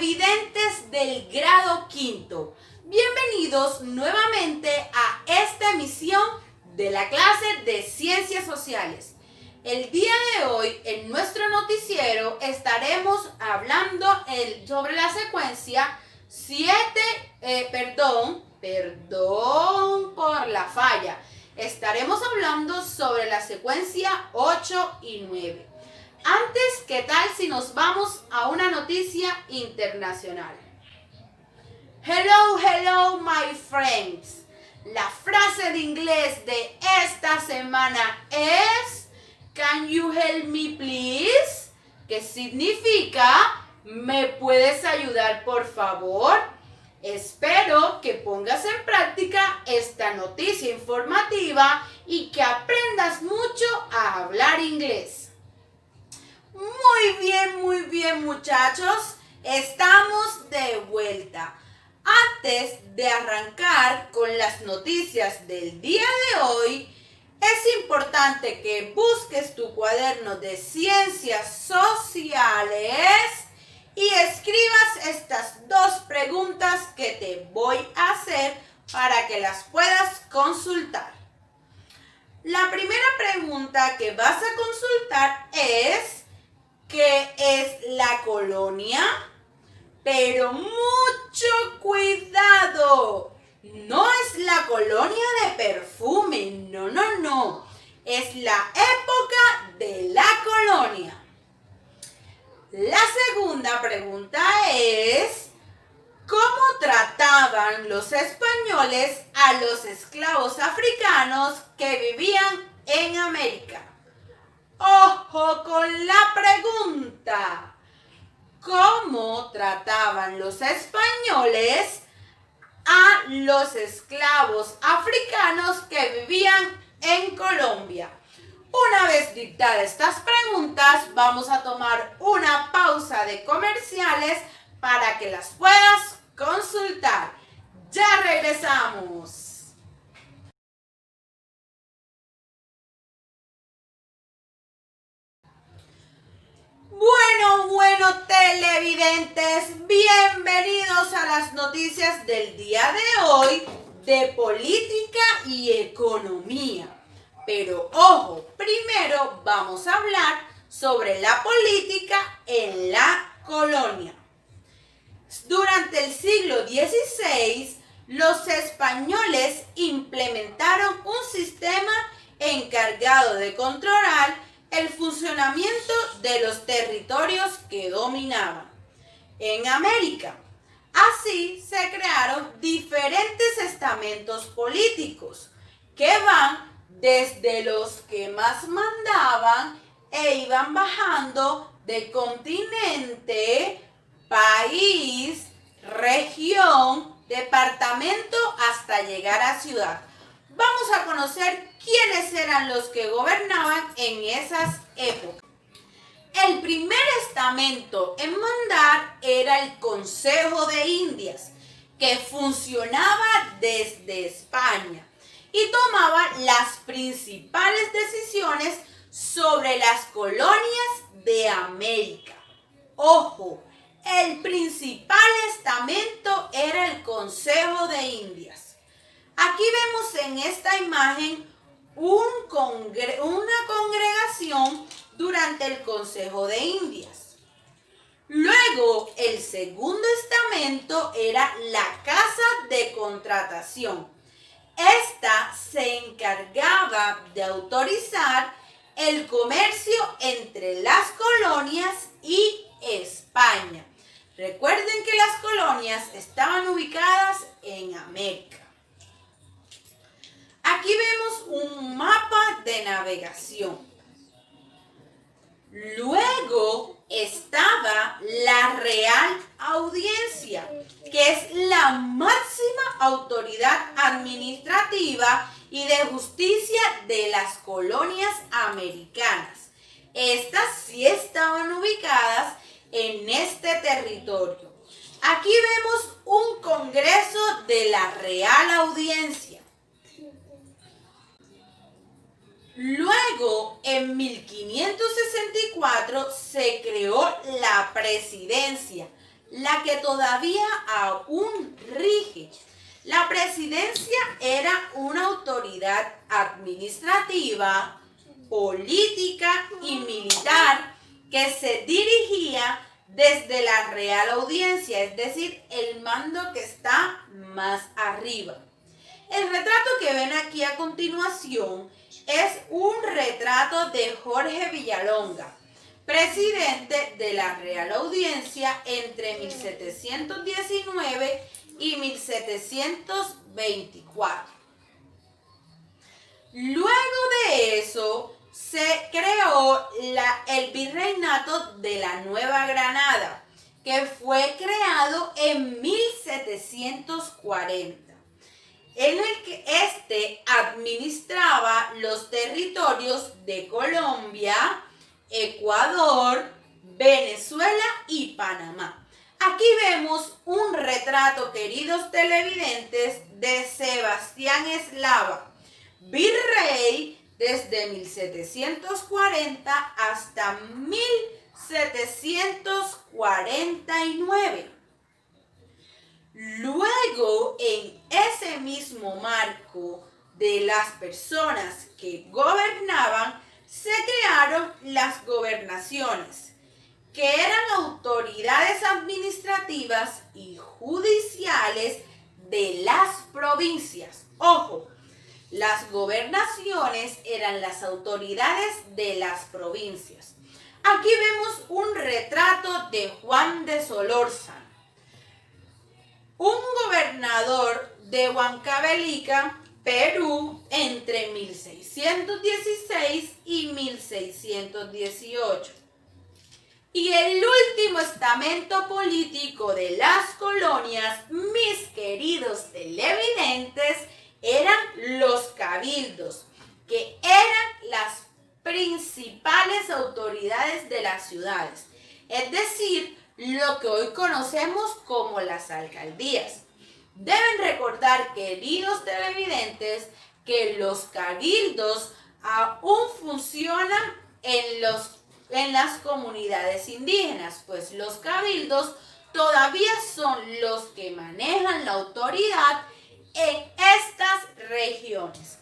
televidentes del grado quinto, bienvenidos nuevamente a esta emisión de la clase de Ciencias Sociales. El día de hoy en nuestro noticiero estaremos hablando sobre la secuencia 7, perdón por la falla. Estaremos hablando sobre la secuencia 8 y 9. Antes, ¿qué tal si nos vamos a una noticia internacional? Hello, hello, my friends. La frase de inglés de esta semana es Can you help me please? Que significa ¿me puedes ayudar por favor? Espero que pongas en práctica esta noticia informativa y que aprendas mucho a hablar inglés. Muy bien muchachos, estamos de vuelta. Antes de arrancar con las noticias del día de hoy, es importante que busques tu cuaderno de Ciencias Sociales y escribas estas dos preguntas que te voy a hacer para que las puedas consultar. La primera pregunta que vas a consultar es ¿qué es la colonia? Pero mucho cuidado, no es la colonia de perfume, no, es la época de la colonia. La segunda pregunta es ¿cómo trataban los españoles a los esclavos africanos que vivían en América? ¡Ojo con la pregunta! ¿Cómo trataban los españoles a los esclavos africanos que vivían en Colombia? Una vez dictadas estas preguntas, vamos a tomar una pausa de comerciales para que las puedas consultar. ¡Ya regresamos! Bueno, televidentes, bienvenidos a las noticias del día de hoy de política y economía. Pero ojo, primero vamos a hablar sobre la política en la colonia. Durante el siglo XVI, los españoles implementaron un sistema encargado de controlar el funcionamiento de los territorios que dominaban en América. Así se crearon diferentes estamentos políticos que van desde los que más mandaban e iban bajando de continente, país, región, departamento hasta llegar a ciudad. Vamos a conocer quiénes eran los que gobernaban en esas épocas. El primer estamento en mandar era el Consejo de Indias, que funcionaba desde España y tomaba las principales decisiones sobre las colonias de América. Ojo, el principal estamento era el Consejo de Indias. Aquí vemos en esta imagen una congregación durante el Consejo de Indias. Luego, el segundo estamento era la Casa de Contratación. Esta se encargaba de autorizar el comercio entre las colonias y España. Recuerden que las colonias estaban ubicadas en América. Aquí vemos un mapa de navegación. Luego estaba la Real Audiencia, que es la máxima autoridad administrativa y de justicia de las colonias americanas. Estas sí estaban ubicadas en este territorio. Aquí vemos un congreso de la Real Audiencia. Luego, en 1564, se creó la presidencia, la que todavía aún rige. La presidencia era una autoridad administrativa, política y militar que se dirigía desde la Real Audiencia, es decir, el mando que está más arriba. El retrato que ven aquí a continuación es un retrato de Jorge Villalonga, presidente de la Real Audiencia entre 1719 y 1724. Luego de eso se creó el Virreinato de la Nueva Granada, que fue creado en 1740, en el que este administraba los territorios de Colombia, Ecuador, Venezuela y Panamá. Aquí vemos un retrato, queridos televidentes, de Sebastián Eslava, virrey desde 1740 hasta 1749. Luego, en ese mismo marco de las personas que gobernaban, se crearon las gobernaciones, que eran autoridades administrativas y judiciales de las provincias. Ojo, las gobernaciones eran las autoridades de las provincias. Aquí vemos un retrato de Juan de Solórzano, un gobernador de Huancavelica, Perú, entre 1616 y 1618. Y el último estamento político de las colonias, mis queridos televidentes, eran los cabildos, que eran las principales autoridades de las ciudades, es decir, lo que hoy conocemos como las alcaldías. Deben recordar, queridos televidentes, que los cabildos aún funcionan en las comunidades indígenas, pues los cabildos todavía son los que manejan la autoridad en estas regiones.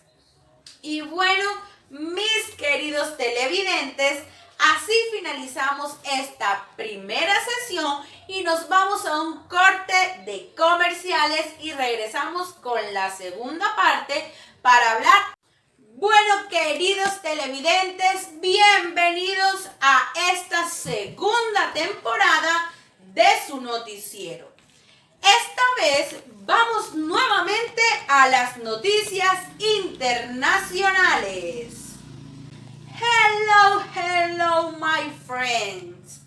Y bueno, mis queridos televidentes, así finalizamos esta primera sesión y nos vamos a un corte de comerciales y regresamos con la segunda parte para hablar. Bueno, queridos televidentes, bienvenidos a esta segunda temporada de su noticiero. Esta vez vamos nuevamente a las noticias internacionales. Hello, hello, my friends.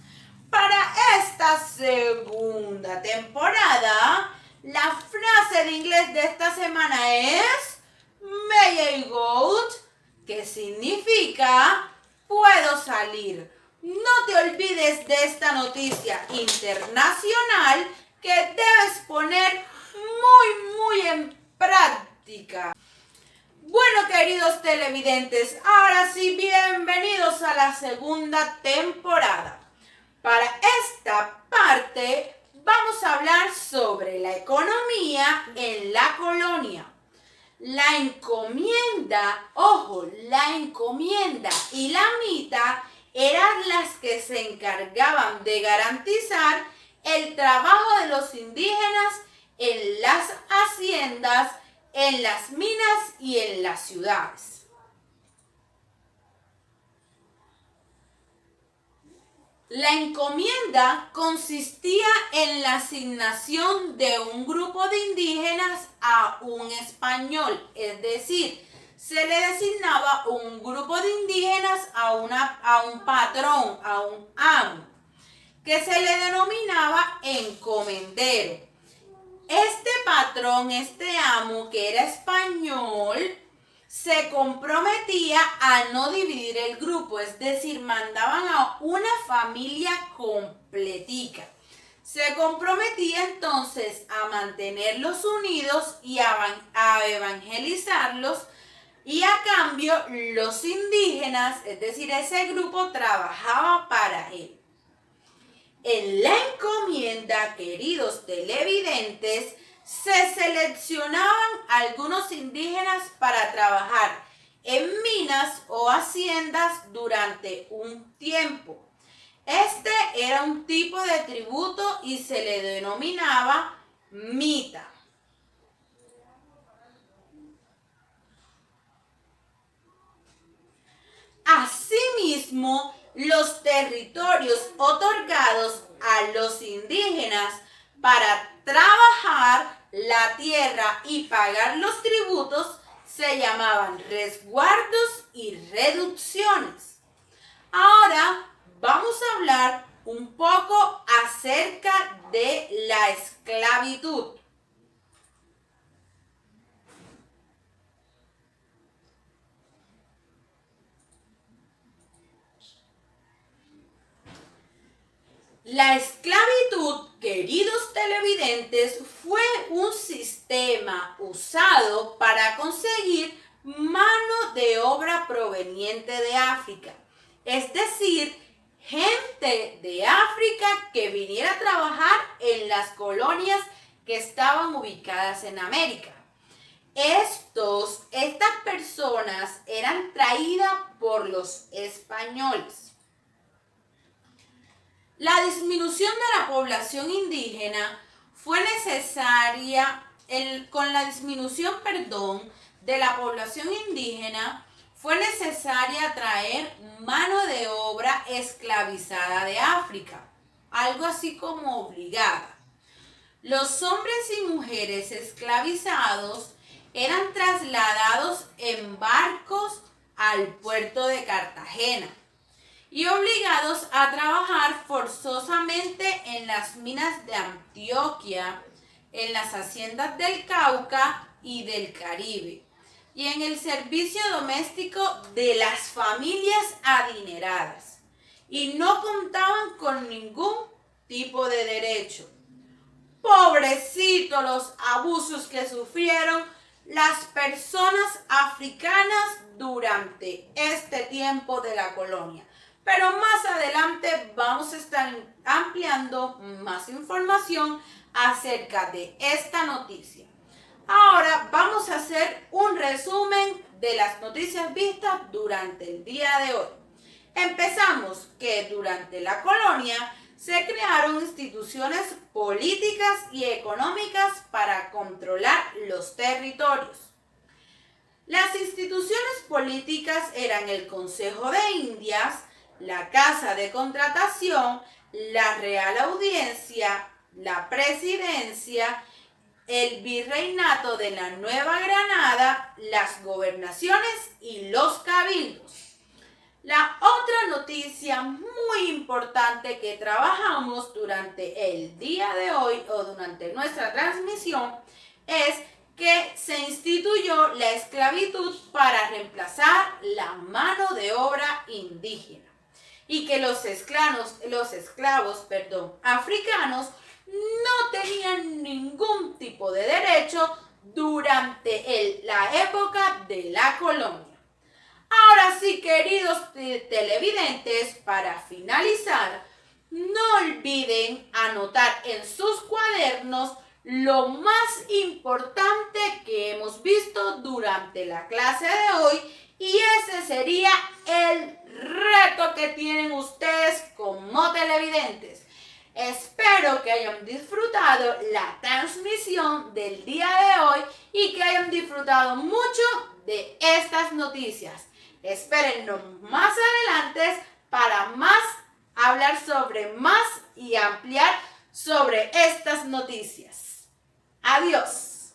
Para esta segunda temporada, la frase de inglés de esta semana es May I go, que significa puedo salir. No te olvides de esta noticia internacional que debes poner muy en práctica. Bueno, queridos televidentes, ahora sí, bienvenidos a la segunda temporada. Para esta parte vamos a hablar sobre la economía en la colonia. La encomienda, ojo, la encomienda y la mita eran las que se encargaban de garantizar el trabajo de los indígenas en las haciendas, en las minas y en las ciudades. La encomienda consistía en la asignación de un grupo de indígenas a un español, es decir, se le designaba un grupo de indígenas a un patrón, a un amo, que se le denominaba encomendero. Este patrón, este amo, que era español, se comprometía a no dividir el grupo, es decir, mandaban a una familia completica. Se comprometía entonces a mantenerlos unidos y a evangelizarlos, y a cambio los indígenas, es decir, ese grupo trabajaba para él. En la encomienda, queridos televidentes, se seleccionaban algunos indígenas para trabajar en minas o haciendas durante un tiempo. Este era un tipo de tributo y se le denominaba mita. Asimismo, los territorios otorgados a los indígenas para trabajar la tierra y pagar los tributos se llamaban resguardos y reducciones. Ahora vamos a hablar un poco acerca de la esclavitud. La esclavitud, queridos televidentes, fue un sistema usado para conseguir mano de obra proveniente de África. Es decir, gente de África que viniera a trabajar en las colonias que estaban ubicadas en América. Estas personas eran traídas por los españoles. La disminución de la población indígena fue necesaria, con la disminución, de la población indígena fue necesaria traer mano de obra esclavizada de África, algo así como obligada. Los hombres y mujeres esclavizados eran trasladados en barcos al puerto de Cartagena y obligados a trabajar forzosamente en las minas de Antioquia, en las haciendas del Cauca y del Caribe, y en el servicio doméstico de las familias adineradas, y no contaban con ningún tipo de derecho. Pobrecitos los abusos que sufrieron las personas africanas durante este tiempo de la colonia. Pero más adelante vamos a estar ampliando más información acerca de esta noticia. Ahora vamos a hacer un resumen de las noticias vistas durante el día de hoy. Empezamos que durante la colonia se crearon instituciones políticas y económicas para controlar los territorios. Las instituciones políticas eran el Consejo de Indias, la Casa de Contratación, la Real Audiencia, la Presidencia, el Virreinato de la Nueva Granada, las gobernaciones y los cabildos. La otra noticia muy importante que trabajamos durante el día de hoy o durante nuestra transmisión es que se instituyó la esclavitud para reemplazar la mano de obra indígena y que los esclavos africanos no tenían ningún tipo de derecho durante la época de la colonia. Ahora sí, queridos televidentes, para finalizar, no olviden anotar en sus cuadernos lo más importante que hemos visto durante la clase de hoy, y ese sería el reto que tienen ustedes como televidentes. Espero que hayan disfrutado la transmisión del día de hoy y que hayan disfrutado mucho de estas noticias. Espérennos más adelante para hablar sobre más y ampliar sobre estas noticias. Adiós.